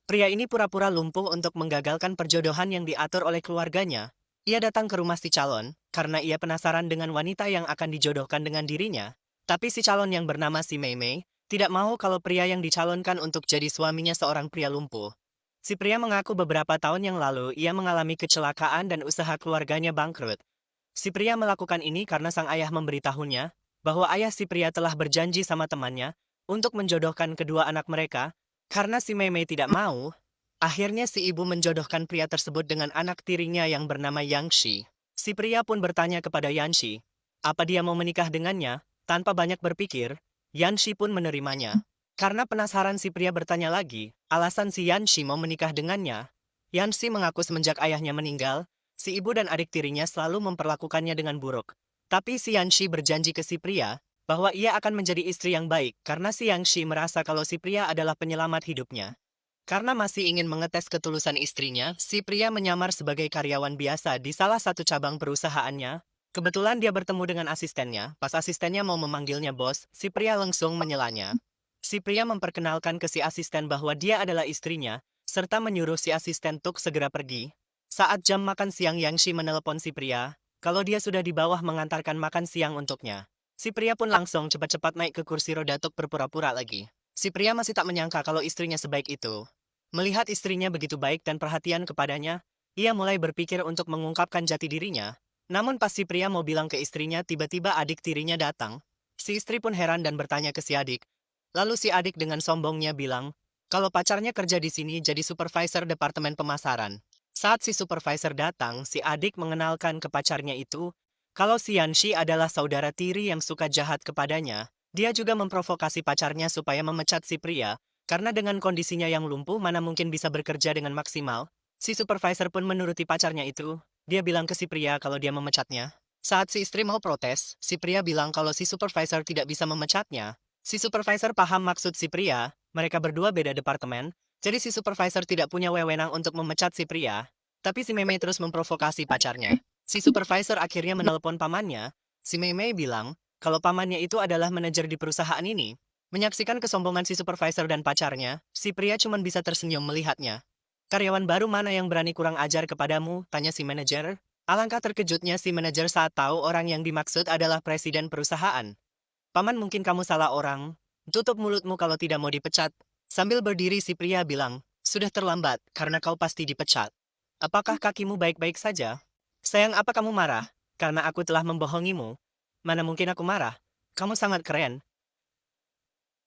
Pria ini pura-pura lumpuh untuk menggagalkan perjodohan yang diatur oleh keluarganya. Ia datang ke rumah si calon, karena ia penasaran dengan wanita yang akan dijodohkan dengan dirinya. Tapi si calon yang bernama si Mei Mei, tidak mau kalau pria yang dicalonkan untuk jadi suaminya seorang pria lumpuh. Si pria mengaku beberapa tahun yang lalu ia mengalami kecelakaan dan usaha keluarganya bangkrut. Si pria melakukan ini karena sang ayah memberitahunya bahwa ayah si pria telah berjanji sama temannya untuk menjodohkan kedua anak mereka. Karena si Mei Mei tidak mau, akhirnya si ibu menjodohkan pria tersebut dengan anak tirinya yang bernama Yang Shi. Si pria pun bertanya kepada Yan Shi, apa dia mau menikah dengannya? Tanpa banyak berpikir, Yan Shi pun menerimanya. Karena penasaran si pria bertanya lagi, alasan si Yan Shi mau menikah dengannya. Yan Shi mengaku semenjak ayahnya meninggal, si ibu dan adik tirinya selalu memperlakukannya dengan buruk. Tapi si Yan Shi berjanji ke si pria bahwa ia akan menjadi istri yang baik karena si Yang Shi merasa kalau si pria adalah penyelamat hidupnya. Karena masih ingin mengetes ketulusan istrinya, si pria menyamar sebagai karyawan biasa di salah satu cabang perusahaannya. Kebetulan dia bertemu dengan asistennya, pas asistennya mau memanggilnya bos, si pria langsung menyelanya. Si pria memperkenalkan ke si asisten bahwa dia adalah istrinya, serta menyuruh si asisten untuk segera pergi. Saat jam makan siang Yang Shi menelepon si pria, kalau dia sudah di bawah mengantarkan makan siang untuknya. Si pria pun langsung cepat-cepat naik ke kursi roda untuk berpura-pura lagi. Si pria masih tak menyangka kalau istrinya sebaik itu. Melihat istrinya begitu baik dan perhatian kepadanya, ia mulai berpikir untuk mengungkapkan jati dirinya. Namun pas si pria mau bilang ke istrinya, tiba-tiba adik tirinya datang. Si istri pun heran dan bertanya ke si adik. Lalu si adik dengan sombongnya bilang, kalau pacarnya kerja di sini jadi supervisor departemen pemasaran. Saat si supervisor datang, si adik mengenalkan ke pacarnya itu, kalau si Yanshi adalah saudara tiri yang suka jahat kepadanya. Dia juga memprovokasi pacarnya supaya memecat si pria, karena dengan kondisinya yang lumpuh mana mungkin bisa bekerja dengan maksimal. Si supervisor pun menuruti pacarnya itu. Dia bilang ke si pria kalau dia memecatnya. Saat si istri mau protes, si pria bilang kalau si supervisor tidak bisa memecatnya. Si supervisor paham maksud si pria, mereka berdua beda departemen, jadi si supervisor tidak punya wewenang untuk memecat si pria. Tapi si Meme terus memprovokasi pacarnya. Si supervisor akhirnya menelpon pamannya. Si Meme bilang, kalau pamannya itu adalah manajer di perusahaan ini. Menyaksikan kesombongan si supervisor dan pacarnya, si pria cuma bisa tersenyum melihatnya. Karyawan baru mana yang berani kurang ajar kepadamu? Tanya si manajer. Alangkah terkejutnya si manajer saat tahu orang yang dimaksud adalah presiden perusahaan. Paman mungkin kamu salah orang. Tutup mulutmu kalau tidak mau dipecat. Sambil berdiri si pria bilang, sudah terlambat karena kau pasti dipecat. Apakah kakimu baik-baik saja? Sayang apa kamu marah? Karena aku telah membohongimu. Mana mungkin aku marah? Kamu sangat keren.